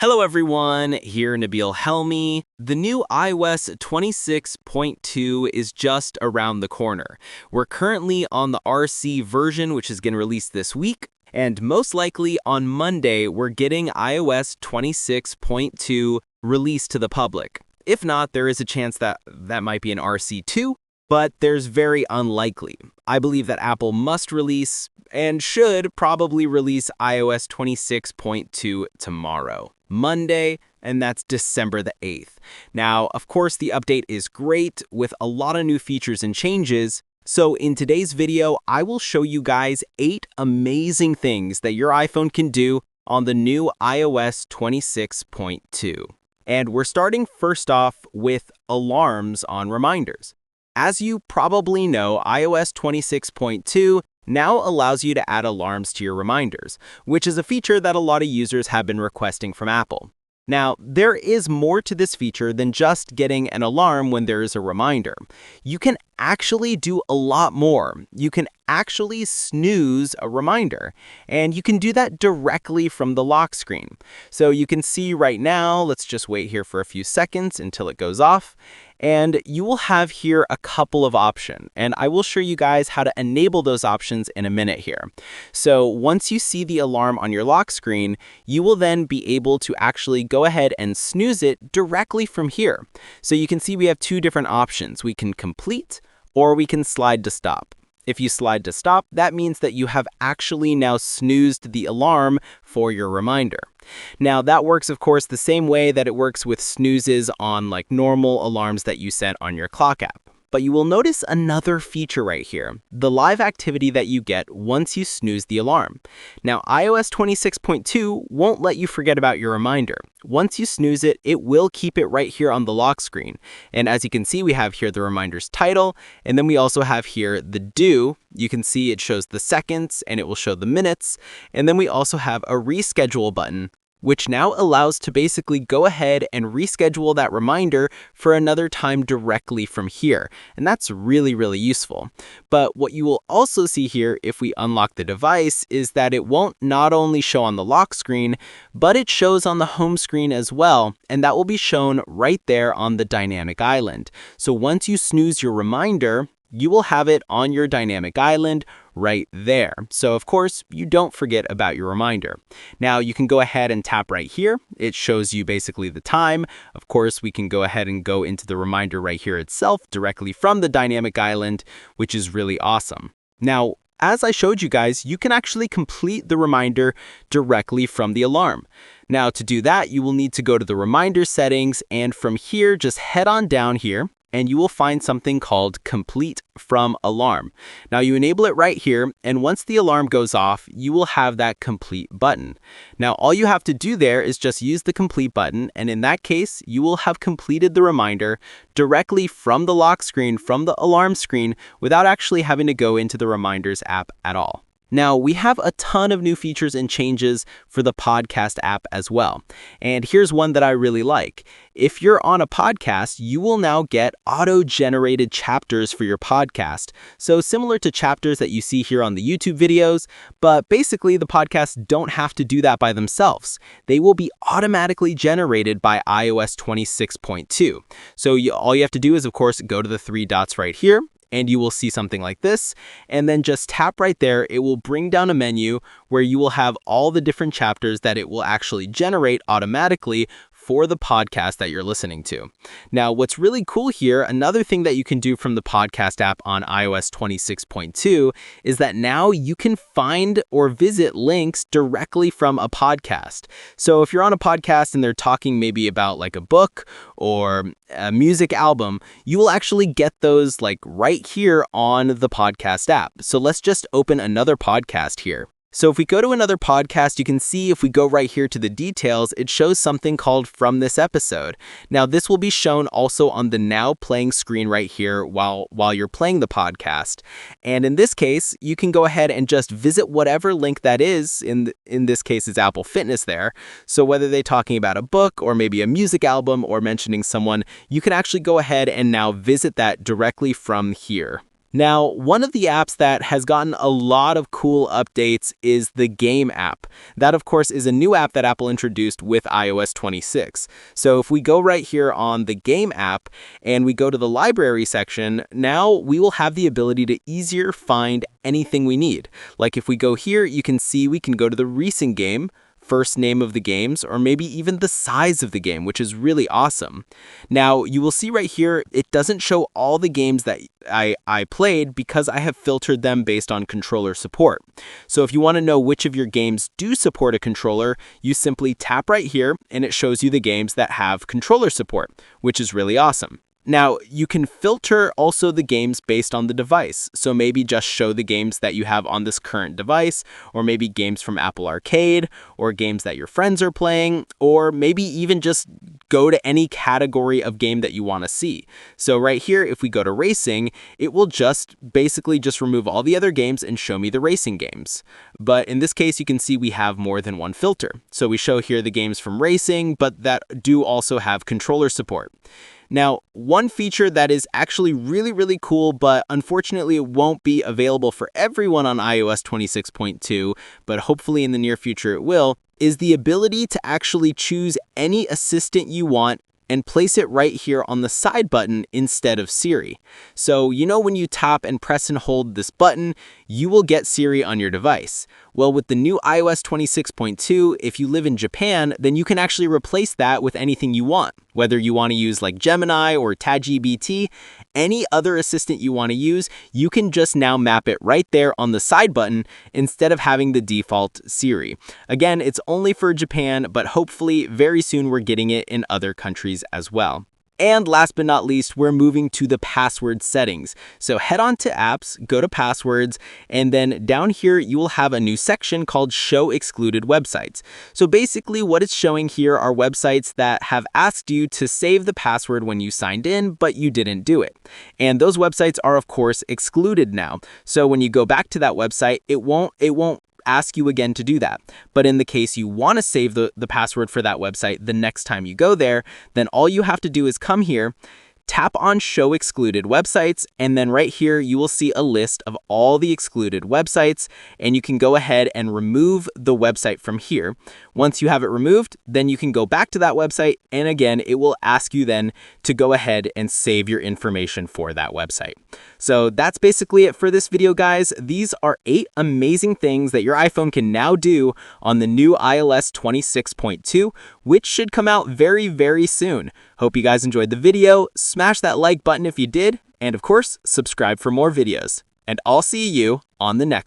Hello everyone, here Nabil Helmy. The new iOS 26.2 is just around the corner. We're currently on the RC version, which is getting released this week, and most likely on Monday, we're getting iOS 26.2 released to the public. If not, there is a chance that might be an RC2, but there's very unlikely. I believe that Apple must release and should probably release iOS 26.2 tomorrow, Monday, and that's December the 8th. Now, of course, the update is great with a lot of new features and changes. So in today's video, I will show you guys 8 amazing things that your iPhone can do on the new iOS 26.2. And we're starting first off with alarms on reminders. As you probably know, iOS 26.2 now allows you to add alarms to your reminders, which is a feature that a lot of users have been requesting from Apple. Now, there is more to this feature than just getting an alarm when there is a reminder. You can actually do a lot more. You can actually snooze a reminder, and you can do that directly from the lock screen. So you can see right now, let's just wait here for a few seconds until it goes off, and you will have here a couple of options, and I will show you guys how to enable those options in a minute here. So once you see the alarm on your lock screen, you will then be able to actually go ahead and snooze it directly from here. So you can see we have 2 different options. We can complete or we can slide to stop. If you slide to stop, that means that you have actually now snoozed the alarm for your reminder. Now, that works, of course, the same way that it works with snoozes on like normal alarms that you set on your clock app. But you will notice another feature right here, the live activity that you get once you snooze the alarm. Now, iOS 26.2 won't let you forget about your reminder. Once you snooze it, it will keep it right here on the lock screen. And as you can see, we have here the reminder's title, and then we also have here the due. You can see it shows the seconds, and it will show the minutes. And then we also have a reschedule button, which now allows to basically go ahead and reschedule that reminder for another time directly from here. And that's really, really useful. But what you will also see here if we unlock the device is that it won't not only show on the lock screen, but it shows on the home screen as well. And that will be shown right there on the dynamic island. So once you snooze your reminder, you will have it on your dynamic island right there. So of course, you don't forget about your reminder. Now you can go ahead and tap right here. It shows you basically the time. Of course, we can go ahead and go into the reminder right here itself directly from the dynamic island, which is really awesome. Now, as I showed you guys, you can actually complete the reminder directly from the alarm. Now to do that, you will need to go to the reminder settings, and from here, just head on down here, and you will find something called Complete from Alarm. Now you enable it right here, and once the alarm goes off, you will have that complete button. Now all you have to do there is just use the complete button, and in that case, you will have completed the reminder directly from the lock screen, from the alarm screen, without actually having to go into the Reminders app at all. Now, we have a ton of new features and changes for the podcast app as well. And here's one that I really like. If you're on a podcast, you will now get auto-generated chapters for your podcast. So similar to chapters that you see here on the YouTube videos, but basically the podcasts don't have to do that by themselves. They will be automatically generated by iOS 26.2. So all you have to do is, of course, go to the 3 dots right here, and you will see something like this, and then just tap right there. It will bring down a menu where you will have all the different chapters that it will actually generate automatically for the podcast that you're listening to. Now, what's really cool here, another thing that you can do from the podcast app on iOS 26.2 is that now you can find or visit links directly from a podcast. So if you're on a podcast and they're talking maybe about like a book or a music album, you will actually get those like right here on the podcast app. So let's just open another podcast here. So if we go to another podcast, you can see if we go right here to the details, it shows something called From This Episode. Now, this will be shown also on the now playing screen right here while you're playing the podcast. And in this case, you can go ahead and just visit whatever link that is. In this case, it's Apple Fitness there. So whether they're talking about a book or maybe a music album or mentioning someone, you can actually go ahead and now visit that directly from here. Now, one of the apps that has gotten a lot of cool updates is the Game app. That, of course, is a new app that Apple introduced with iOS 26. So if we go right here on the Game app and we go to the library section, now we will have the ability to easier find anything we need. Like if we go here, you can see we can go to the recent game, first name of the games, or maybe even the size of the game, which is really awesome. Now, you will see right here, it doesn't show all the games that I played because I have filtered them based on controller support. So if you want to know which of your games do support a controller, you simply tap right here and it shows you the games that have controller support, which is really awesome. Now, you can filter also the games based on the device. So maybe just show the games that you have on this current device, or maybe games from Apple Arcade, or games that your friends are playing, or maybe even just go to any category of game that you want to see. So right here, if we go to racing, it will just basically just remove all the other games and show me the racing games. But in this case, you can see we have more than one filter. So we show here the games from racing, but that do also have controller support. Now, one feature that is actually really cool, but unfortunately it won't be available for everyone on iOS 26.2, but hopefully in the near future it will, is the ability to actually choose any assistant you want and place it right here on the side button instead of Siri. So you know when you tap and press and hold this button, you will get Siri on your device. Well, with the new iOS 26.2, if you live in Japan, then you can actually replace that with anything you want. Whether you want to use like Gemini or ChatGPT, any other assistant you want to use, you can just now map it right there on the side button instead of having the default Siri. Again, it's only for Japan, but hopefully very soon we're getting it in other countries as well. And last but not least, we're moving to the password settings. So head on to apps, go to passwords, and then down here you will have a new section called Show Excluded Websites. So basically what it's showing here are websites that have asked you to save the password when you signed in, but you didn't do it. And those websites are of course excluded now. So when you go back to that website, it won't ask you again to do that. But in the case you want to save the password for that website the next time you go there, then all you have to do is come here, tap on Show Excluded Websites, and then right here you will see a list of all the excluded websites, and you can go ahead and remove the website from here. Once you have it removed, then you can go back to that website, and again, it will ask you then to go ahead and save your information for that website. So that's basically it for this video, guys. These are 8 amazing things that your iPhone can now do on the new iOS 26.2, which should come out very soon. Hope you guys enjoyed the video. Smash that like button if you did, and of course, subscribe for more videos. And I'll see you on the next one.